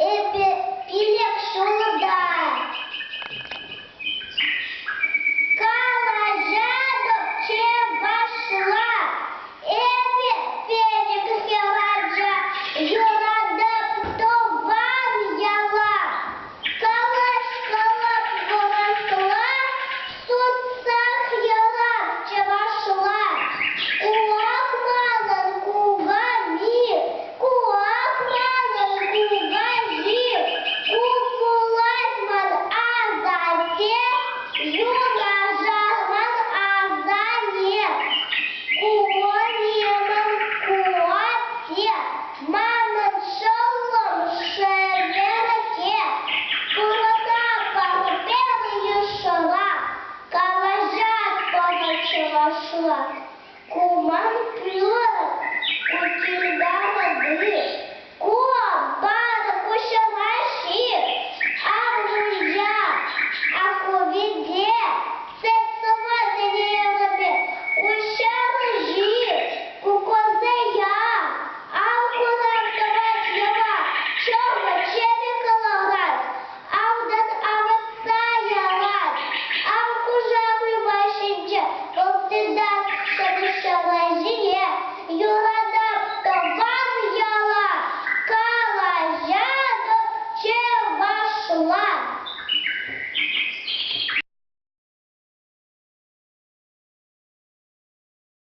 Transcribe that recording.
Пилек шуда. Калажа че вошла. Пелек хераджа. Юрада птован яла. Калаш калап воросла. Суцах яла че вошла. Кулак манан кугами. Кулак манан кугажи. Кукулатман азате. Юна жарман азане. Куониман куате. Манан шалом шеверке. Курона парпер ешла. Калажат помочь вошла.